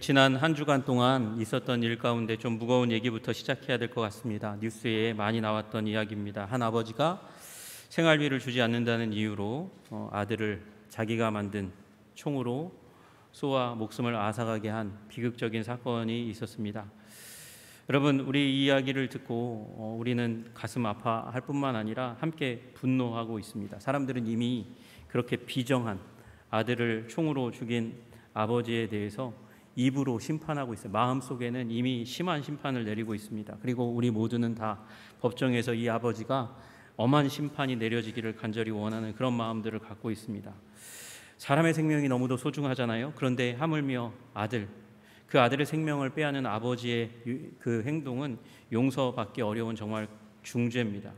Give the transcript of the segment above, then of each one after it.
지난 한 주간 동안 있었던 일 가운데 좀 무거운 얘기부터 시작해야 될 것 같습니다. 뉴스에 많이 나왔던 이야기입니다. 한 아버지가 생활비를 주지 않는다는 이유로 아들을 자기가 만든 총으로 쏘아 목숨을 앗아가게 한 비극적인 사건이 있었습니다. 여러분, 우리 이 이야기를 듣고 우리는 가슴 아파할 뿐만 아니라 함께 분노하고 있습니다. 사람들은 이미 그렇게 비정한 아들을 총으로 죽인 아버지에 대해서 입으로 심판하고 있어요. 마음속에는 이미 심한 심판을 내리고 있습니다. 그리고 우리 모두는 다 법정에서 이 아버지가 엄한 심판이 내려지기를 간절히 원하는 그런 마음들을 갖고 있습니다. 사람의 생명이 너무도 소중하잖아요. 그런데 하물며 그 아들의 생명을 빼앗는 아버지의 그 행동은 용서받기 어려운 정말 중죄입니다.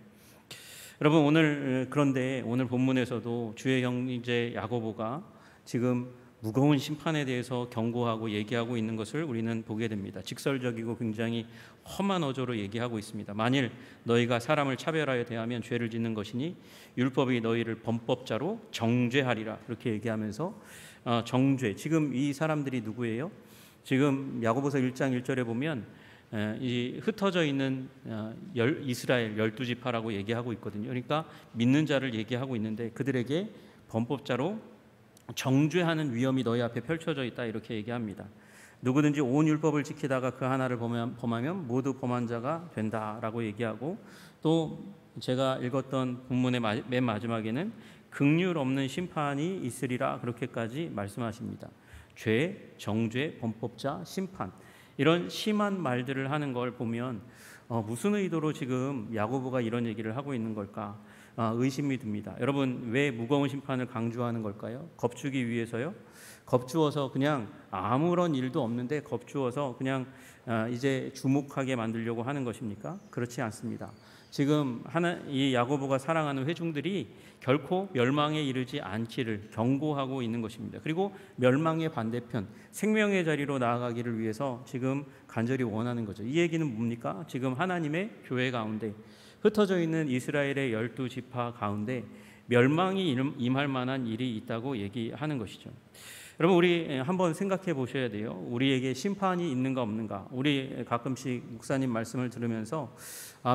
여러분, 그런데 오늘 본문에서도 주의 형제 야고보가 지금 무거운 심판에 대해서 경고하고 얘기하고 있는 것을 우리는 보게 됩니다. 직설적이고 굉장히 험한 어조로 얘기하고 있습니다. 만일 너희가 사람을 차별하여 대하면 죄를 짓는 것이니 율법이 너희를 범법자로 정죄하리라, 그렇게 얘기하면서 정죄, 지금 이 사람들이 누구예요? 지금 야고보서 1장 1절에 보면 이 흩어져 있는 이스라엘 12지파라고 얘기하고 있거든요. 그러니까 믿는 자를 얘기하고 있는데 그들에게 범법자로 정죄하는 위험이 너희 앞에 펼쳐져 있다, 이렇게 얘기합니다. 누구든지 온 율법을 지키다가 그 하나를 범하면 모두 범한 자가 된다라고 얘기하고, 또 제가 읽었던 본문의 맨 마지막에는 긍휼 없는 심판이 있으리라, 그렇게까지 말씀하십니다. 죄, 정죄, 범법자, 심판, 이런 심한 말들을 하는 걸 보면 무슨 의도로 지금 야고보가 이런 얘기를 하고 있는 걸까 의심이 듭니다. 여러분, 왜 무거운 심판을 강조하는 걸까요? 겁주기 위해서요? 겁주어서 그냥 아무런 일도 없는데 겁주어서 그냥 이제 주목하게 만들려고 하는 것입니까? 그렇지 않습니다. 지금 이 야고보가 사랑하는 회중들이 결코 멸망에 이르지 않기를 경고하고 있는 것입니다. 그리고 멸망의 반대편, 생명의 자리로 나아가기를 위해서 지금 간절히 원하는 거죠. 이 얘기는 뭡니까? 지금 하나님의 교회 가운데 흩어져 있는 이스라엘의 12지파 가운데 멸망이 임할 만한 일이 있다고 얘기하는 것이죠. 여러분, 우리 한번 생각해 보셔야 돼요. 우리에게 심판이 있는가 없는가. 우리 가끔씩 목사님 말씀을 들으면서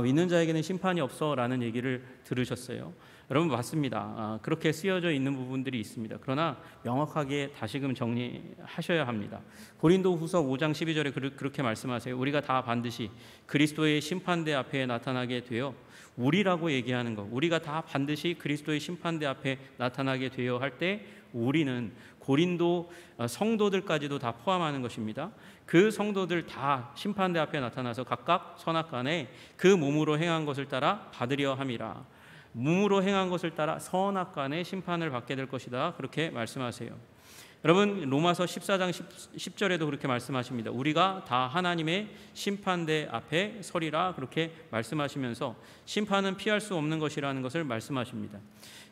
믿는 자에게는 심판이 없어라는 얘기를 들으셨어요. 여러분, 맞습니다. 그렇게 쓰여져 있는 부분들이 있습니다. 그러나 명확하게 다시금 정리하셔야 합니다. 고린도후서 5장 12절에 그렇게 말씀하세요. 우리가 다 반드시 그리스도의 심판대 앞에 나타나게 되어, 우리라고 얘기하는 것, 우리가 다 반드시 그리스도의 심판대 앞에 나타나게 되어 할 때 우리는 고린도 성도들까지도 다 포함하는 것입니다. 그 성도들 다 심판대 앞에 나타나서 각각 선악간에 그 몸으로 행한 것을 따라 받으려 함이라. 몸으로 행한 것을 따라 선악간의 심판을 받게 될 것이다, 그렇게 말씀하세요. 여러분, 로마서 14장 10절에도 그렇게 말씀하십니다. 우리가 다 하나님의 심판대 앞에 서리라, 그렇게 말씀하시면서 심판은 피할 수 없는 것이라는 것을 말씀하십니다.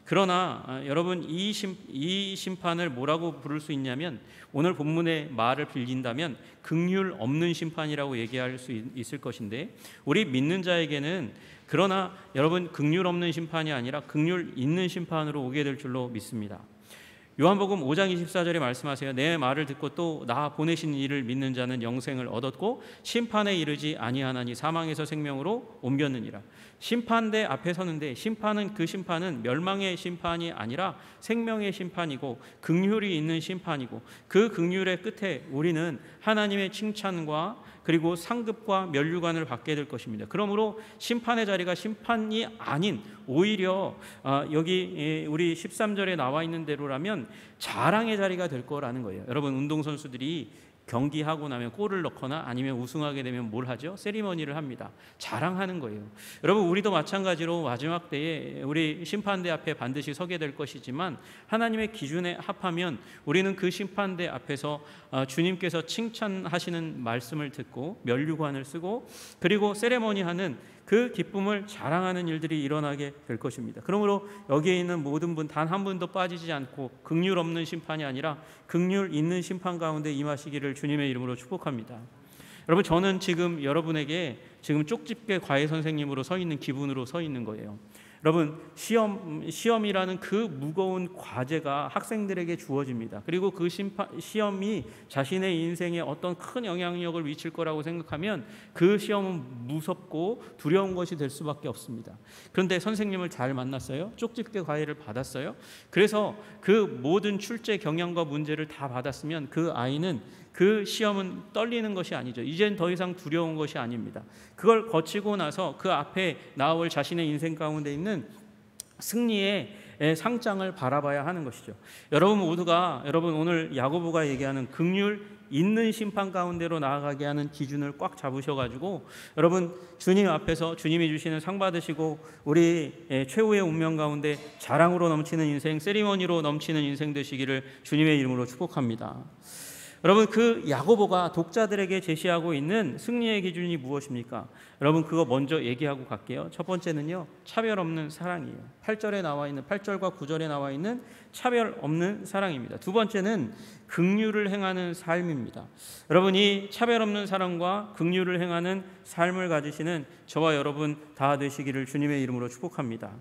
그러나 여러분, 이 심판을 뭐라고 부를 수 있냐면, 오늘 본문의 말을 빌린다면 긍휼 없는 심판이라고 얘기할 수 있을 것인데, 우리 믿는 자에게는 그러나 여러분, 긍휼 없는 심판이 아니라 긍휼 있는 심판으로 오게 될 줄로 믿습니다. 요한복음 5장 24절에 말씀하세요. 내 말을 듣고 또 나 보내신 이를 믿는 자는 영생을 얻었고 심판에 이르지 아니하나니 사망에서 생명으로 옮겼느니라. 심판대 앞에 서는데 그 심판은 멸망의 심판이 아니라 생명의 심판이고 긍휼이 있는 심판이고, 그 긍휼의 끝에 우리는 하나님의 칭찬과 그리고 상급과 면류관을 받게 될 것입니다. 그러므로 심판의 자리가 심판이 아닌 오히려 여기 우리 13절에 나와 있는 대로라면 자랑의 자리가 될 거라는 거예요. 여러분, 운동선수들이 경기하고 나면 골을 넣거나 아니면 우승하게 되면 뭘 하죠? 세리머니를 합니다. 자랑하는 거예요. 여러분, 우리도 마찬가지로 마지막 때에 우리 심판대 앞에 반드시 서게 될 것이지만, 하나님의 기준에 합하면 우리는 그 심판대 앞에서 주님께서 칭찬하시는 말씀을 듣고 면류관을 쓰고, 그리고 세리머니하는 그 기쁨을 자랑하는 일들이 일어나게 될 것입니다. 그러므로 여기에 있는 모든 분 단 한 분도 빠지지 않고 긍휼 없는 심판이 아니라 긍휼 있는 심판 가운데 임하시기를 주님의 이름으로 축복합니다. 여러분, 저는 지금 여러분에게 지금 쪽집게 과외 선생님으로 서 있는 기분으로 서 있는 거예요. 여러분, 시험이라는 그 무거운 과제가 학생들에게 주어집니다. 그리고 그 시험이 자신의 인생에 어떤 큰 영향력을 미칠 거라고 생각하면 그 시험은 무섭고 두려운 것이 될 수밖에 없습니다. 그런데 선생님을 잘 만났어요? 쪽집게 과외를 받았어요? 그래서 그 모든 출제 경향과 문제를 다 받았으면 그 아이는 그 시험은 떨리는 것이 아니죠. 이젠 더 이상 두려운 것이 아닙니다. 그걸 거치고 나서 그 앞에 나올 자신의 인생 가운데 있는 승리의 상장을 바라봐야 하는 것이죠. 여러분 모두가 오늘 야고보가 얘기하는 긍휼 있는 심판 가운데로 나아가게 하는 기준을 꽉 잡으셔가지고 여러분 주님 앞에서 주님이 주시는 상 받으시고 우리 최후의 운명 가운데 자랑으로 넘치는 인생, 세리머니로 넘치는 인생 되시기를 주님의 이름으로 축복합니다. 여러분, 그 야고보가 독자들에게 제시하고 있는 승리의 기준이 무엇입니까? 여러분, 그거 먼저 얘기하고 갈게요. 첫 번째는요, 차별 없는 사랑이에요. 8절과 9절에 나와 있는 차별 없는 사랑입니다. 두 번째는 긍휼을 행하는 삶입니다. 여러분, 이 차별 없는 사랑과 긍휼을 행하는 삶을 가지시는 저와 여러분 다 되시기를 주님의 이름으로 축복합니다.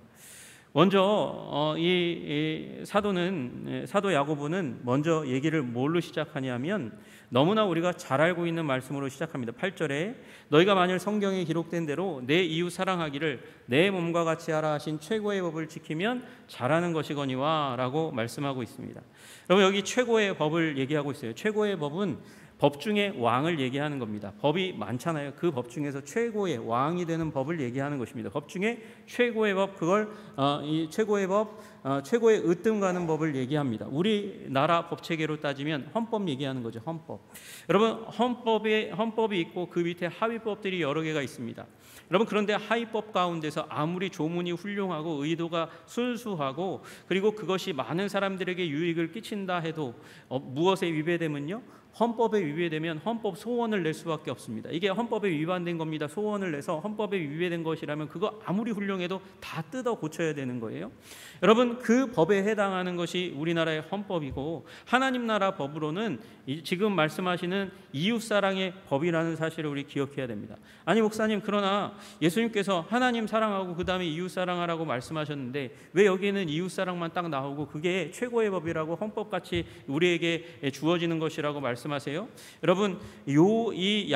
먼저 이 사도 야고보는 먼저 얘기를 뭘로 시작하냐면 너무나 우리가 잘 알고 있는 말씀으로 시작합니다. 8절에 너희가 만일 성경에 기록된 대로 내 이웃 사랑하기를 내 몸과 같이 하라 하신 최고의 법을 지키면 잘하는 것이거니와 라고 말씀하고 있습니다. 여러분, 여기 최고의 법을 얘기하고 있어요. 최고의 법은 법 중에 왕을 얘기하는 겁니다. 법이 많잖아요. 그 법 중에서 최고의 왕이 되는 법을 얘기하는 것입니다. 법 중에 최고의 법, 그걸 이 최고의 법, 최고의 으뜸 가는 법을 얘기합니다. 우리나라 법 체계로 따지면 헌법 얘기하는 거죠. 헌법. 여러분, 헌법이 있고 그 밑에 하위법들이 여러 개가 있습니다. 여러분, 그런데 하위법 가운데서 아무리 조문이 훌륭하고 의도가 순수하고 그리고 그것이 많은 사람들에게 유익을 끼친다 해도 무엇에 위배되면요? 헌법에 위배되면 헌법 소원을 낼 수밖에 없습니다. 이게 헌법에 위반된 겁니다. 소원을 내서 헌법에 위배된 것이라면 그거 아무리 훌륭해도 다 뜯어 고쳐야 되는 거예요. 여러분, 그 법에 해당하는 것이 우리나라의 헌법이고 하나님 나라 법으로는 지금 말씀하시는 이웃사랑의 법이라는 사실을 우리 기억해야 됩니다. 아니 목사님, 그러나 예수님께서 하나님 사랑하고 그 다음에 이웃사랑하라고 말씀하셨는데 왜 여기는 이웃사랑만 딱 나오고 그게 최고의 법이라고 헌법같이 우리에게 주어지는 것이라고 말씀하세요? 여러분, 이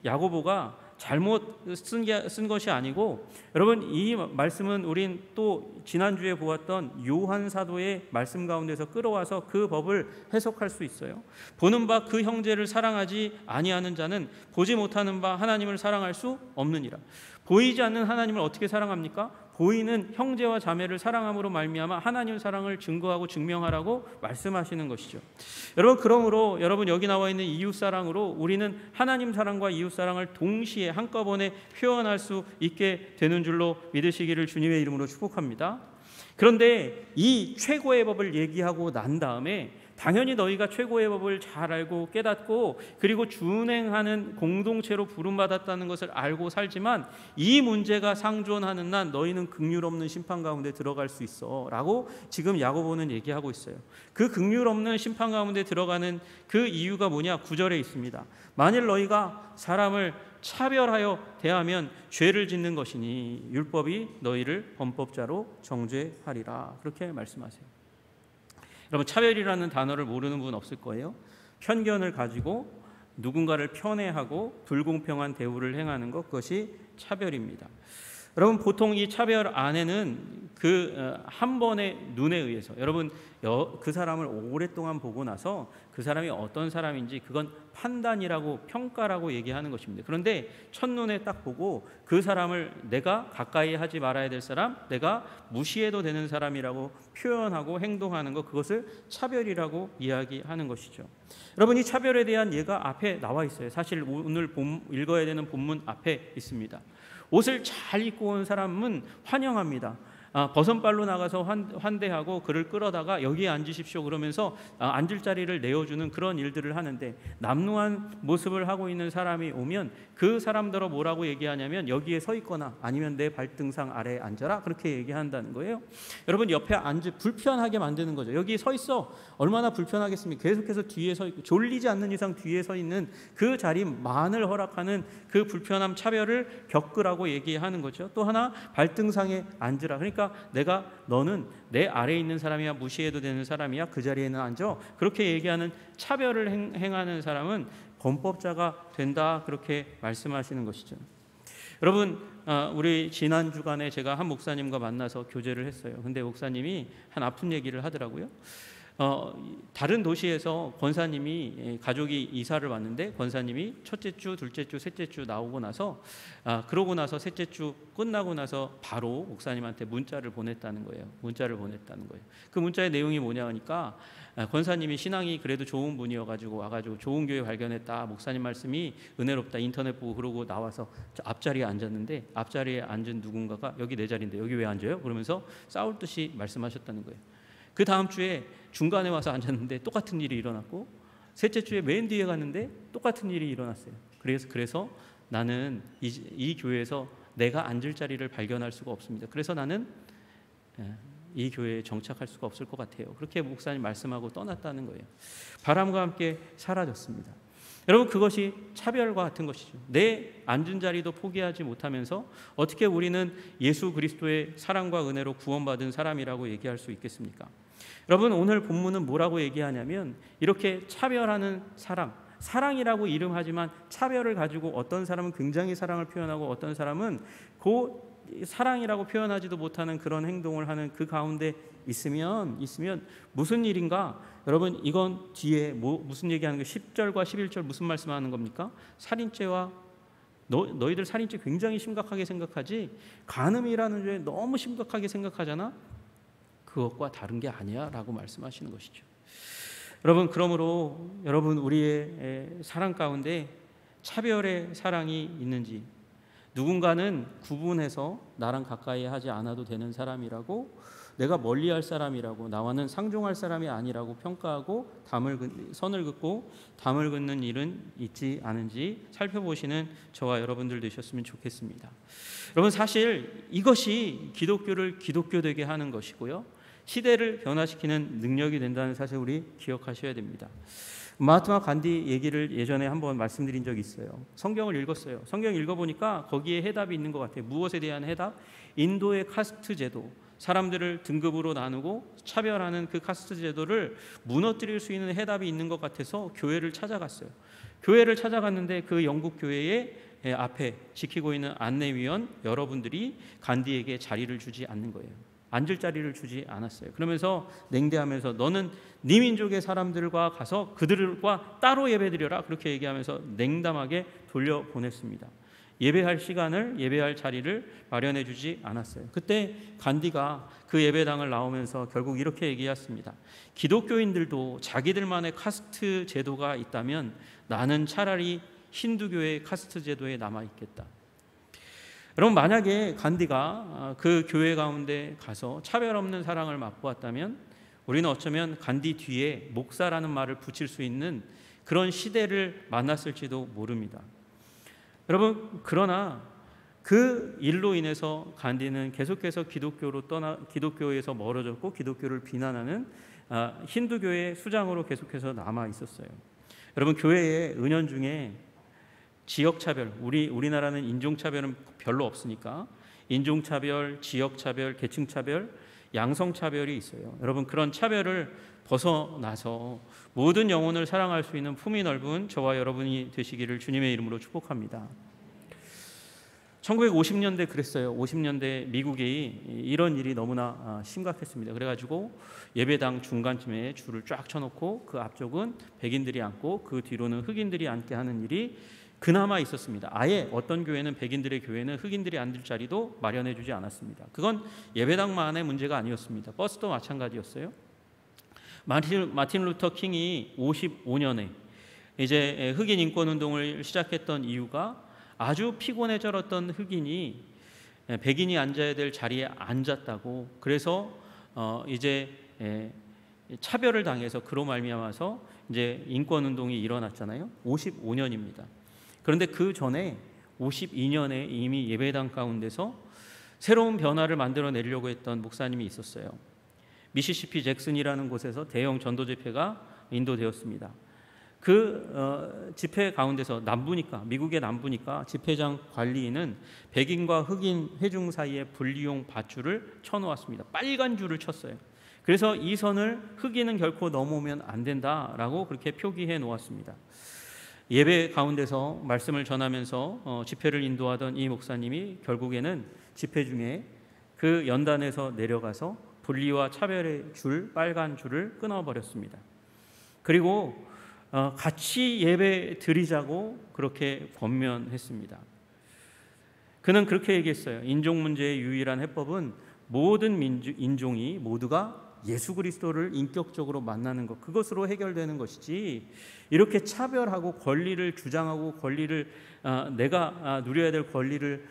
야고보가 잘못 쓴 것이 아니고 여러분, 이 말씀은 우린 또 지난주에 보았던 요한 사도의 말씀 가운데서 끌어와서 그 법을 해석할 수 있어요. 보는 바 그 형제를 사랑하지 아니하는 자는 보지 못하는 바 하나님을 사랑할 수 없느니라. 보이지 않는 하나님을 어떻게 사랑합니까? 보이는 형제와 자매를 사랑함으로 말미암아 하나님 사랑을 증거하고 증명하라고 말씀하시는 것이죠. 여러분, 그러므로 여러분 여기 나와 있는 이웃 사랑으로 우리는 하나님 사랑과 이웃 사랑을 동시에 한꺼번에 표현할 수 있게 되는 줄로 믿으시기를 주님의 이름으로 축복합니다. 그런데 이 최고의 법을 얘기하고 난 다음에 당연히 너희가 최고의 법을 잘 알고 깨닫고 그리고 준행하는 공동체로 부름받았다는 것을 알고 살지만 이 문제가 상존하는 난 너희는 긍휼 없는 심판 가운데 들어갈 수 있어 라고 지금 야고보는 얘기하고 있어요. 그 긍휼 없는 심판 가운데 들어가는 그 이유가 뭐냐? 9절에 있습니다. 만일 너희가 사람을 차별하여 대하면 죄를 짓는 것이니 율법이 너희를 범법자로 정죄하리라. 그렇게 말씀하세요. 여러분, 차별이라는 단어를 모르는 분 없을 거예요. 편견을 가지고 누군가를 편애하고 불공평한 대우를 행하는 것, 그것이 차별입니다. 여러분, 보통 이 차별 안에는 한 번의 눈에 의해서 여러분 그 사람을 오랫동안 보고 나서 그 사람이 어떤 사람인지 그건 판단이라고 평가라고 얘기하는 것입니다. 그런데 첫눈에 딱 보고 그 사람을 내가 가까이 하지 말아야 될 사람, 내가 무시해도 되는 사람이라고 표현하고 행동하는 것, 그것을 차별이라고 이야기하는 것이죠. 여러분, 이 차별에 대한 예가 앞에 나와 있어요. 사실 오늘 읽어야 되는 본문 앞에 있습니다. 옷을 잘 입고 온 사람은 환영합니다. 버선발로 나가서 환대하고 그를 끌어다가 여기에 앉으십시오 그러면서 앉을 자리를 내어주는 그런 일들을 하는데, 남루한 모습을 하고 있는 사람이 오면 그 사람들어 뭐라고 얘기하냐면 여기에 서 있거나 아니면 내 발등상 아래에 앉아라, 그렇게 얘기한다는 거예요. 여러분, 옆에 불편하게 만드는 거죠. 여기 서 있어. 얼마나 불편하겠습니까? 계속해서 뒤에 서 있고, 졸리지 않는 이상 뒤에 서 있는 그 자리만을 허락하는 그 불편함, 차별을 겪으라고 얘기하는 거죠. 또 하나, 발등상에 앉으라. 그러니까 너는 내 아래에 있는 사람이야, 무시해도 되는 사람이야, 그 자리에는 앉아. 그렇게 얘기하는 차별을 행하는 사람은 범법자가 된다, 그렇게 말씀하시는 것이죠. 여러분, 우리 지난 주간에 제가 한 목사님과 만나서 교제를 했어요. 근데 목사님이 한 아픈 얘기를 하더라고요. 다른 도시에서 권사님이, 가족이 이사를 왔는데 권사님이 첫째 주, 둘째 주, 셋째 주 나오고 나서 그러고 나서 셋째 주 끝나고 나서 바로 목사님한테 문자를 보냈다는 거예요. 그 문자의 내용이 뭐냐 하니까, 권사님이 신앙이 그래도 좋은 분이어가지고 와가지고 좋은 교회 발견했다, 목사님 말씀이 은혜롭다, 인터넷 보고 그러고 나와서 앞자리에 앉았는데, 앞자리에 앉은 누군가가 여기 내 자리인데 여기 왜 앉아요? 그러면서 싸울 듯이 말씀하셨다는 거예요. 그 다음 주에 중간에 와서 앉았는데 똑같은 일이 일어났고, 셋째 주에 맨 뒤에 갔는데 똑같은 일이 일어났어요. 그래서 나는 이 교회에서 내가 앉을 자리를 발견할 수가 없습니다. 그래서 나는 이 교회에 정착할 수가 없을 것 같아요. 그렇게 목사님 말씀하고 떠났다는 거예요. 바람과 함께 사라졌습니다. 여러분, 그것이 차별과 같은 것이죠. 내 앉은 자리도 포기하지 못하면서 어떻게 우리는 예수 그리스도의 사랑과 은혜로 구원받은 사람이라고 얘기할 수 있겠습니까? 여러분, 오늘 본문은 뭐라고 얘기하냐면, 이렇게 차별하는 사랑이라고 이름하지만 차별을 가지고 어떤 사람은 굉장히 사랑을 표현하고 어떤 사람은 사랑이라고 표현하지도 못하는 그런 행동을 하는 그 가운데 있으면 무슨 일인가? 여러분, 이건 뒤에 무슨 얘기하는 거예요? 10절과 11절 무슨 말씀하는 겁니까? 살인죄와 너희들 살인죄 굉장히 심각하게 생각하지, 간음이라는 죄 너무 심각하게 생각하잖아. 그것과 다른 게 아니야 라고 말씀하시는 것이죠. 여러분, 그러므로 우리의 사랑 가운데 차별의 사랑이 있는지, 누군가는 구분해서 나랑 가까이 하지 않아도 되는 사람이라고, 내가 멀리할 사람이라고, 나와는 상종할 사람이 아니라고 평가하고 선을 긋고 담을 긋는 일은 있지 않은지 살펴보시는 저와 여러분들 되셨으면 좋겠습니다. 여러분, 사실 이것이 기독교를 기독교되게 하는 것이고요, 시대를 변화시키는 능력이 된다는 사실 우리 기억하셔야 됩니다. 마하트마 간디 얘기를 예전에 한번 말씀드린 적이 있어요. 성경을 읽었어요. 성경 읽어보니까 거기에 해답이 있는 것 같아요. 무엇에 대한 해답? 인도의 카스트 제도, 사람들을 등급으로 나누고 차별하는 그 카스트 제도를 무너뜨릴 수 있는 해답이 있는 것 같아서 교회를 찾아갔어요. 교회를 찾아갔는데 그 영국 교회의 앞에 지키고 있는 안내위원 여러분들이 간디에게 자리를 주지 않는 거예요. 앉을 자리를 주지 않았어요. 그러면서 냉대하면서 너는 네 민족의 사람들과 가서 그들과 따로 예배드려라, 그렇게 얘기하면서 냉담하게 돌려보냈습니다. 예배할 시간을, 예배할 자리를 마련해 주지 않았어요. 그때 간디가 그 예배당을 나오면서 결국 이렇게 얘기했습니다. 기독교인들도 자기들만의 카스트 제도가 있다면 나는 차라리 힌두교의 카스트 제도에 남아있겠다. 여러분, 만약에 간디가 그 교회 가운데 가서 차별 없는 사랑을 맛보았다면 우리는 어쩌면 간디 뒤에 목사라는 말을 붙일 수 있는 그런 시대를 만났을지도 모릅니다. 여러분, 그러나 그 일로 인해서 간디는 계속해서 기독교에서 멀어졌고 기독교를 비난하는 힌두교의 수장으로 계속해서 남아 있었어요. 여러분, 교회의 은연중에 지역차별, 우리나라는 인종차별은 별로 없으니까 인종차별, 지역차별, 계층차별, 양성차별이 있어요. 여러분, 그런 차별을 벗어나서 모든 영혼을 사랑할 수 있는 품이 넓은 저와 여러분이 되시기를 주님의 이름으로 축복합니다. 1950년대 그랬어요. 50년대 미국이 이런 일이 너무나 심각했습니다. 그래가지고 예배당 중간쯤에 줄을 쫙 쳐놓고 그 앞쪽은 백인들이 앉고 그 뒤로는 흑인들이 앉게 하는 일이 그나마 있었습니다. 아예 어떤 교회는, 백인들의 교회는 흑인들이 앉을 자리도 마련해 주지 않았습니다. 그건 예배당만의 문제가 아니었습니다. 버스도 마찬가지였어요. 마틴 루터 킹이 55년에 이제 흑인 인권 운동을 시작했던 이유가 아주 피곤해졌던 흑인이 백인이 앉아야 될 자리에 앉았다고, 그래서 이제 차별을 당해서 그로 말미암아서 이제 인권 운동이 일어났잖아요. 55년입니다. 그런데 그 전에 52년에 이미 예배당 가운데서 새로운 변화를 만들어내려고 했던 목사님이 있었어요. 미시시피 잭슨이라는 곳에서 대형 전도 집회가 인도되었습니다. 그 집회 가운데서 남부니까, 미국의 남부니까 집회장 관리인은 백인과 흑인 회중 사이에 분리용 밧줄을 쳐놓았습니다. 빨간 줄을 쳤어요. 그래서 이 선을 흑인은 결코 넘어오면 안 된다라고 그렇게 표기해 놓았습니다. 예배 가운데서 말씀을 전하면서 집회를 인도하던 이 목사님이 결국에는 집회 중에 그 연단에서 내려가서 분리와 차별의 줄, 빨간 줄을 끊어버렸습니다. 그리고 같이 예배 드리자고 그렇게 권면했습니다. 그는 그렇게 얘기했어요. 인종 문제의 유일한 해법은 모든 인종이 모두가 예수 그리스도를 인격적으로 만나는 것, 그것으로 해결되는 것이지, 이렇게 차별하고 권리를 주장하고 권리를 내가 누려야 될 권리를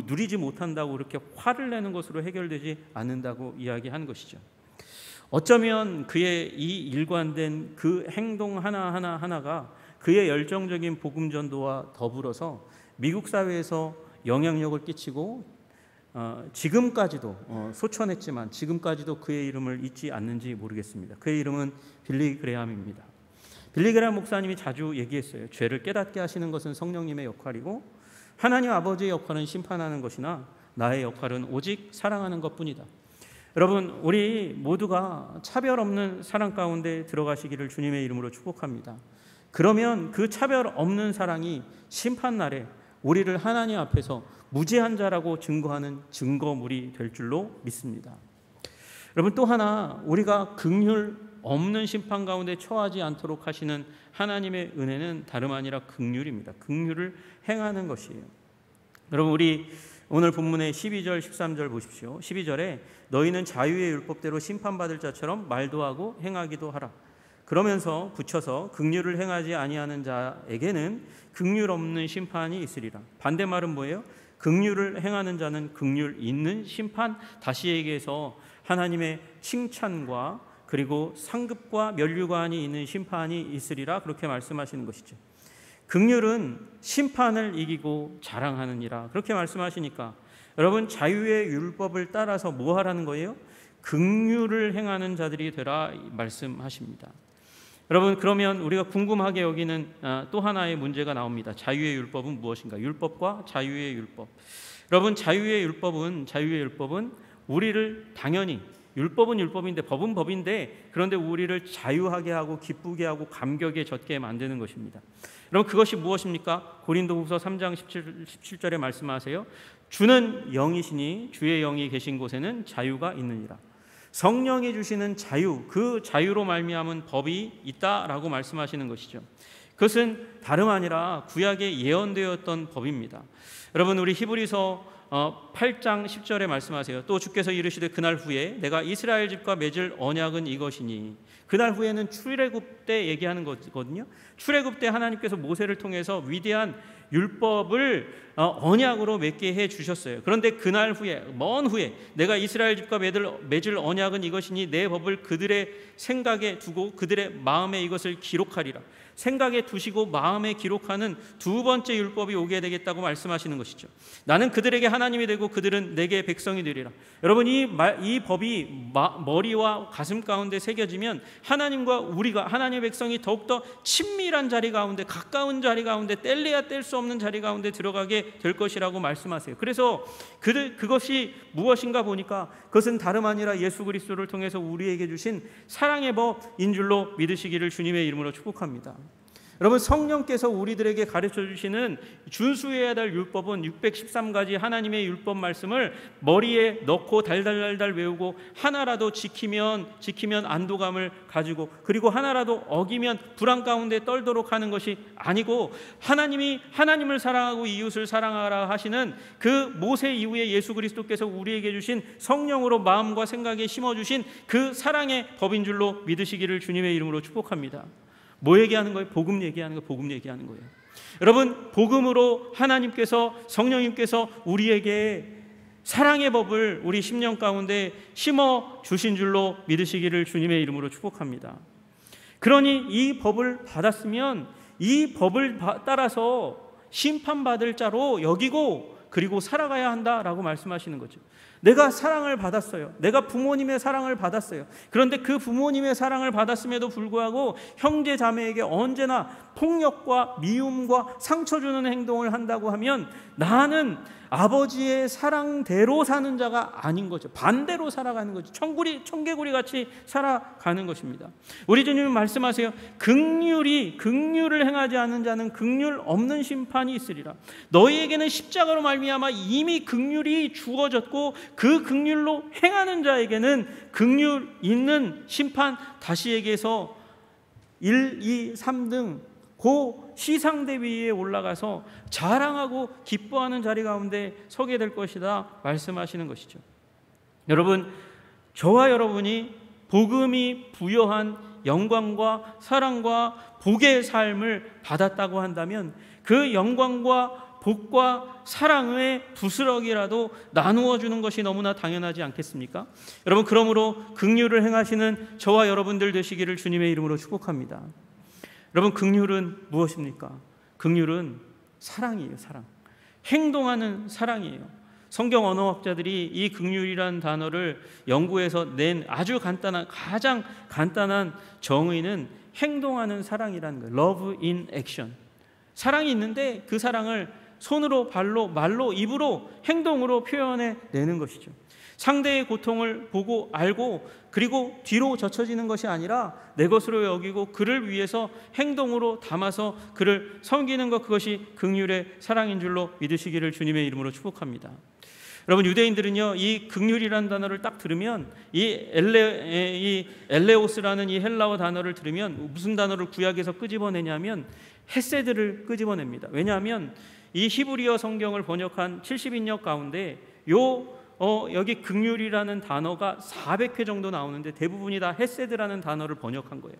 누리지 못한다고 그렇게 화를 내는 것으로 해결되지 않는다고 이야기한 것이죠. 어쩌면 그의 이 일관된 그 행동 하나하나가 그의 열정적인 복음 전도와 더불어서 미국 사회에서 영향력을 끼치고 지금까지도 소천했지만 지금까지도 그의 이름을 잊지 않는지 모르겠습니다. 그의 이름은 빌리 그레함입니다. 빌리 그레함 목사님이 자주 얘기했어요. 죄를 깨닫게 하시는 것은 성령님의 역할이고 하나님 아버지의 역할은 심판하는 것이나 나의 역할은 오직 사랑하는 것뿐이다. 여러분, 우리 모두가 차별 없는 사랑 가운데 들어가시기를 주님의 이름으로 축복합니다. 그러면 그 차별 없는 사랑이 심판날에 우리를 하나님 앞에서 무죄한 자라고 증거하는 증거물이 될 줄로 믿습니다. 여러분, 또 하나 우리가 긍휼 없는 심판 가운데 처하지 않도록 하시는 하나님의 은혜는 다름 아니라 긍휼입니다. 긍휼을 행하는 것이에요. 여러분, 우리 오늘 본문의 12절 13절 보십시오. 12절에 너희는 자유의 율법대로 심판받을 자처럼 말도 하고 행하기도 하라. 그러면서 붙여서 긍휼을 행하지 아니하는 자에게는 긍휼 없는 심판이 있으리라. 반대말은 뭐예요? 긍휼을 행하는 자는 긍휼 있는 심판, 다시 얘기해서 하나님의 칭찬과 그리고 상급과 면류관이 있는 심판이 있으리라, 그렇게 말씀하시는 것이죠. 긍휼은 심판을 이기고 자랑하느니라, 그렇게 말씀하시니까 여러분, 자유의 율법을 따라서 뭐 하라는 거예요? 긍휼을 행하는 자들이 되라 말씀하십니다. 여러분, 그러면 우리가 궁금하게 여기는 또 하나의 문제가 나옵니다. 자유의 율법은 무엇인가? 율법과 자유의 율법. 여러분, 자유의 율법은 우리를 당연히, 율법은 율법인데 법은 법인데, 그런데 우리를 자유하게 하고 기쁘게 하고 감격에 젖게 만드는 것입니다. 여러분, 그것이 무엇입니까? 고린도후서 3장 17절에 말씀하세요. 주는 영이시니 주의 영이 계신 곳에는 자유가 있느니라. 성령이 주시는 자유, 그 자유로 말미암은 법이 있다라고 말씀하시는 것이죠. 그것은 다름 아니라 구약에 예언되었던 법입니다. 여러분, 우리 히브리서 8장 10절에 말씀하세요. 또 주께서 이르시되 그날 후에 내가 이스라엘 집과 맺을 언약은 이것이니. 그날 후에는 출애굽 때 얘기하는 거거든요. 출애굽 때 하나님께서 모세를 통해서 위대한 율법을 언약으로 맺게 해 주셨어요. 그런데 그날 후에, 먼 후에 내가 이스라엘 집과 맺을 언약은 이것이니 내 법을 그들의 생각에 두고 그들의 마음에 이것을 기록하리라. 생각에 두시고 마음에 기록하는 두 번째 율법이 오게 되겠다고 말씀하시는 것이죠. 나는 그들에게 하나님이 되고 그들은 내게 백성이 되리라. 여러분, 이 법이 머리와 가슴 가운데 새겨지면 하나님과 우리가, 하나님의 백성이 더욱더 친밀한 자리 가운데, 가까운 자리 가운데, 뗄래야 뗄 수 없는 자리 가운데 들어가게 될 것이라고 말씀하세요. 그래서 그것이 무엇인가 보니까 그것은 다름 아니라 예수 그리스도를 통해서 우리에게 주신 사랑의 법인 줄로 믿으시기를 주님의 이름으로 축복합니다. 여러분, 성령께서 우리들에게 가르쳐 주시는 준수해야 될 율법은 613가지 하나님의 율법 말씀을 머리에 넣고 달달달달 외우고 하나라도 지키면 안도감을 가지고, 그리고 하나라도 어기면 불안 가운데 떨도록 하는 것이 아니고, 하나님이 하나님을 사랑하고 이웃을 사랑하라 하시는 그 모세 이후에 예수 그리스도께서 우리에게 주신 성령으로 마음과 생각에 심어주신 그 사랑의 법인 줄로 믿으시기를 주님의 이름으로 축복합니다. 뭐 얘기하는 거예요? 복음 얘기하는 거예요. 복음 얘기하는 거예요. 여러분, 복음으로 하나님께서, 성령님께서 우리에게 사랑의 법을 우리 심령 가운데 심어 주신 줄로 믿으시기를 주님의 이름으로 축복합니다. 그러니 이 법을 받았으면 이 법을 따라서 심판받을 자로 여기고 그리고 살아가야 한다라고 말씀하시는 거죠. 내가 사랑을 받았어요. 내가 부모님의 사랑을 받았어요. 그런데 그 부모님의 사랑을 받았음에도 불구하고 형제 자매에게 언제나 폭력과 미움과 상처 주는 행동을 한다고 하면 나는 아버지의 사랑대로 사는 자가 아닌 거죠. 반대로 살아가는 거죠. 청개구리 같이 살아가는 것입니다. 우리 주님은 말씀하세요. 긍휼을 행하지 않는 자는 긍휼 없는 심판이 있으리라. 너희에게는 십자가로 말미암아 이미 긍휼이 주어졌고 그 긍휼로 행하는 자에게는 긍휼 있는 심판, 다시 얘기해서 1, 2, 3등 그 시상대 위에 올라가서 자랑하고 기뻐하는 자리 가운데 서게 될 것이다 말씀하시는 것이죠. 여러분, 저와 여러분이 복음이 부여한 영광과 사랑과 복의 삶을 받았다고 한다면 그 영광과 복과 사랑의 부스러기라도 나누어 주는 것이 너무나 당연하지 않겠습니까? 여러분, 그러므로 긍휼을 행하시는 저와 여러분들 되시기를 주님의 이름으로 축복합니다. 여러분, 긍휼은 무엇입니까? 긍휼은 사랑이에요. 사랑. 행동하는 사랑이에요. 성경 언어학자들이 이 긍휼이라는 단어를 연구해서 낸 아주 가장 간단한 정의는 행동하는 사랑이라는 거예요. Love in action. 사랑이 있는데 그 사랑을 손으로, 발로, 말로, 입으로, 행동으로 표현해 내는 것이죠. 상대의 고통을 보고 알고 그리고 뒤로 젖혀지는 것이 아니라 내 것으로 여기고 그를 위해서 행동으로 담아서 그를 섬기는 것, 그것이 긍휼의 사랑인 줄로 믿으시기를 주님의 이름으로 축복합니다. 여러분, 유대인들은요, 이 긍휼이라는 단어를 딱 들으면 이 엘레오스라는 이 헬라어 단어를 들으면 무슨 단어를 구약에서 끄집어내냐면 헤세드를 끄집어냅니다. 왜냐하면 이 히브리어 성경을 번역한 70인역 가운데 여기 긍휼이라는 단어가 400회 정도 나오는데 대부분이 다 헤세드라는 단어를 번역한 거예요.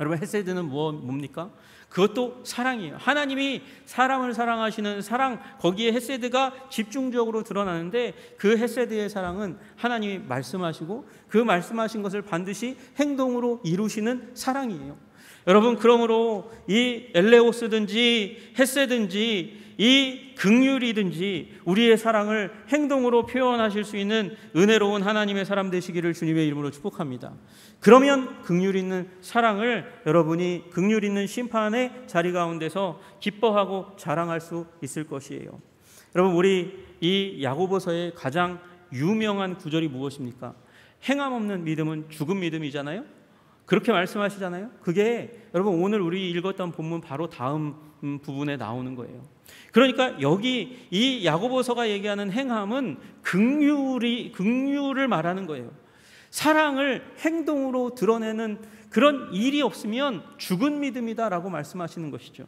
여러분, 헤세드는 뭡니까? 그것도 사랑이에요. 하나님이 사람을 사랑하시는 사랑, 거기에 헤세드가 집중적으로 드러나는데 그 헤세드의 사랑은 하나님이 말씀하시고 그 말씀하신 것을 반드시 행동으로 이루시는 사랑이에요. 여러분, 그러므로 이 엘레오스든지 헤세든지 이 긍휼이든지 우리의 사랑을 행동으로 표현하실 수 있는 은혜로운 하나님의 사람 되시기를 주님의 이름으로 축복합니다. 그러면 긍휼 있는 사랑을 여러분이 긍휼 있는 심판의 자리 가운데서 기뻐하고 자랑할 수 있을 것이에요. 여러분, 우리 이 야고보서의 가장 유명한 구절이 무엇입니까? 행함 없는 믿음은 죽은 믿음이잖아요. 그렇게 말씀하시잖아요. 그게 여러분 오늘 우리 읽었던 본문 바로 다음 부분에 나오는 거예요. 그러니까 여기 이 야고보서가 얘기하는 행함은 긍휼을 말하는 거예요. 사랑을 행동으로 드러내는 그런 일이 없으면 죽은 믿음이다라고 말씀하시는 것이죠.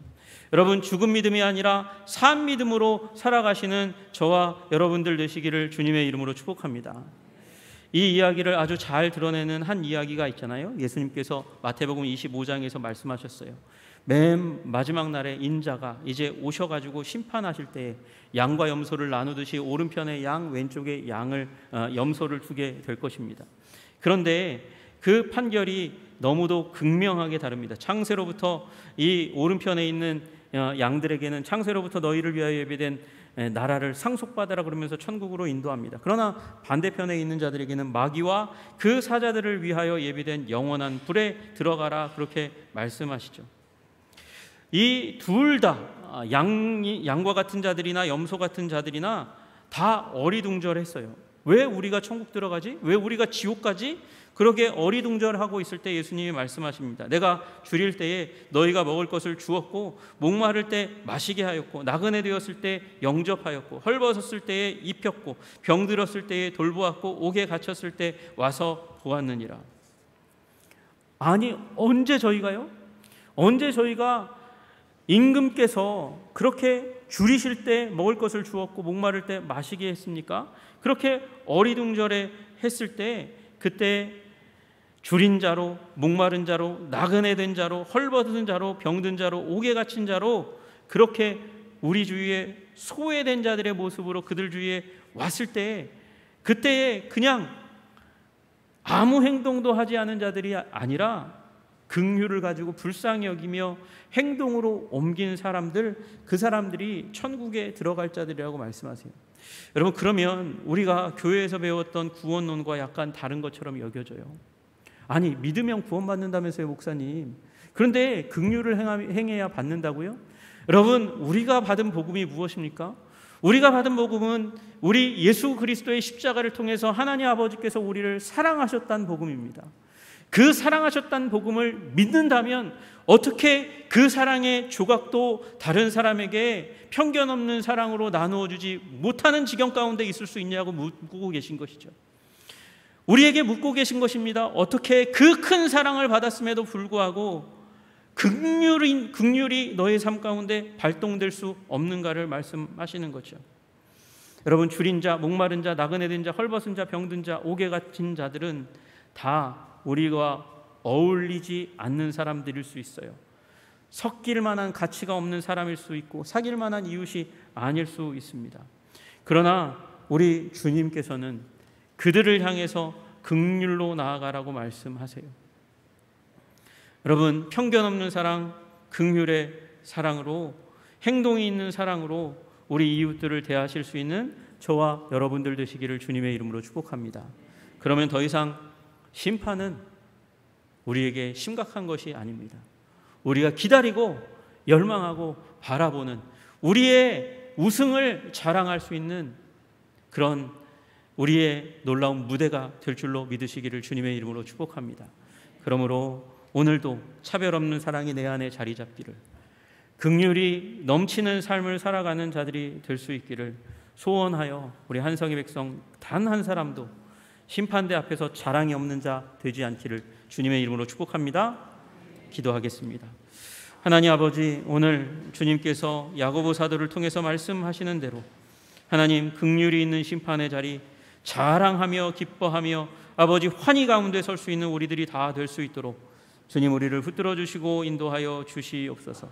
여러분, 죽은 믿음이 아니라 산 믿음으로 살아가시는 저와 여러분들 되시기를 주님의 이름으로 축복합니다. 이 이야기를 아주 잘 드러내는 한 이야기가 있잖아요. 예수님께서 마태복음 25장에서 말씀하셨어요. 맨 마지막 날에 인자가 이제 오셔가지고 심판하실 때 양과 염소를 나누듯이 오른편에 양, 왼쪽에 염소를 두게 될 것입니다. 그런데 그 판결이 너무도 극명하게 다릅니다. 창세로부터 이 오른편에 있는 양들에게는 창세로부터 너희를 위하여 예비된 나라를 상속받으라 그러면서 천국으로 인도합니다. 그러나 반대편에 있는 자들에게는 마귀와 그 사자들을 위하여 예비된 영원한 불에 들어가라 그렇게 말씀하시죠. 이 둘 다 양과 같은 자들이나 염소 같은 자들이나 다 어리둥절했어요. 왜 우리가 천국 들어가지? 왜 우리가 지옥 가지? 그렇게 어리둥절하고 있을 때 예수님이 말씀하십니다. 내가 줄일 때에 너희가 먹을 것을 주었고 목마를 때 마시게 하였고 나그네 되었을 때 영접하였고 헐벗었을 때에 입혔고 병들었을 때에 돌보았고 옥에 갇혔을 때 와서 보았느니라. 아니, 언제 저희가요? 언제 저희가 임금께서 그렇게 줄이실 때 먹을 것을 주었고 목마를 때 마시게 했습니까? 그렇게 어리둥절해 했을 때 그때 줄인 자로, 목마른 자로, 나그네 된 자로, 헐벗은 자로, 병든 자로, 옥에 갇힌 자로 그렇게 우리 주위에 소외된 자들의 모습으로 그들 주위에 왔을 때, 그때에 그냥 아무 행동도 하지 않은 자들이 아니라 긍휼을 가지고 불쌍히 여기며 행동으로 옮긴 사람들, 그 사람들이 천국에 들어갈 자들이라고 말씀하세요. 여러분, 그러면 우리가 교회에서 배웠던 구원론과 약간 다른 것처럼 여겨져요. 아니, 믿으면 구원받는다면서요, 목사님. 그런데 긍휼을 행해야 받는다고요? 여러분, 우리가 받은 복음이 무엇입니까? 우리가 받은 복음은 우리 예수 그리스도의 십자가를 통해서 하나님 아버지께서 우리를 사랑하셨다는 복음입니다. 그 사랑하셨다는 복음을 믿는다면 어떻게 그 사랑의 조각도 다른 사람에게 편견 없는 사랑으로 나누어 주지 못하는 지경 가운데 있을 수 있냐고 묻고 계신 것이죠. 우리에게 묻고 계신 것입니다. 어떻게 그 큰 사랑을 받았음에도 불구하고 긍휼이 너의 삶 가운데 발동될 수 없는가를 말씀하시는 거죠. 여러분, 줄인 자, 목마른 자, 나그네 된 자, 헐벗은 자, 병든 자, 옥에 갇힌 자들은 다 우리가 어울리지 않는 사람들일 수 있어요. 섞일 만한 가치가 없는 사람일 수 있고 사귈 만한 이웃이 아닐 수 있습니다. 그러나 우리 주님께서는 그들을 향해서 긍휼로 나아가라고 말씀하세요. 여러분, 편견 없는 사랑, 긍휼의 사랑으로, 행동이 있는 사랑으로 우리 이웃들을 대하실 수 있는 저와 여러분들 되시기를 주님의 이름으로 축복합니다. 그러면 더 이상 심판은 우리에게 심각한 것이 아닙니다. 우리가 기다리고 열망하고 바라보는, 우리의 우승을 자랑할 수 있는 그런 우리의 놀라운 무대가 될 줄로 믿으시기를 주님의 이름으로 축복합니다. 그러므로 오늘도 차별 없는 사랑이 내 안에 자리 잡기를, 긍휼이 넘치는 삶을 살아가는 자들이 될 수 있기를 소원하여 우리 한성의 백성 단 한 사람도 심판대 앞에서 자랑이 없는 자 되지 않기를 주님의 이름으로 축복합니다. 기도하겠습니다. 하나님 아버지, 오늘 주님께서 야고보 사도를 통해서 말씀하시는 대로 하나님, 긍휼이 있는 심판의 자리, 자랑하며 기뻐하며 아버지 환희 가운데 설 수 있는 우리들이 다 될 수 있도록 주님, 우리를 붙들어 주시고 인도하여 주시옵소서.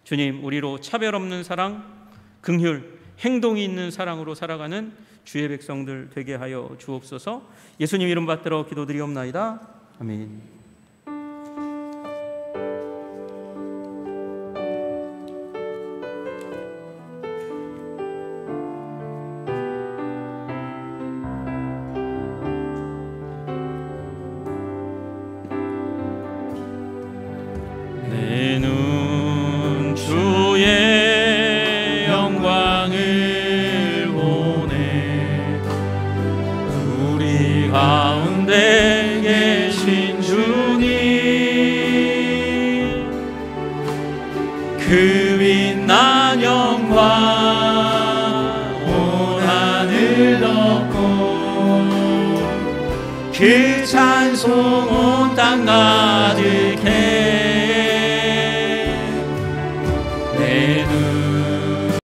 주님, 우리로 차별 없는 사랑, 긍휼, 행동이 있는 사랑으로 살아가는 주의 백성들 되게 하여 주옵소서. 예수님 이름 받들어 기도드리옵나이다. 아멘. 그 빛난 영광 온 하늘 덮고 그 찬송 온 땅 가득해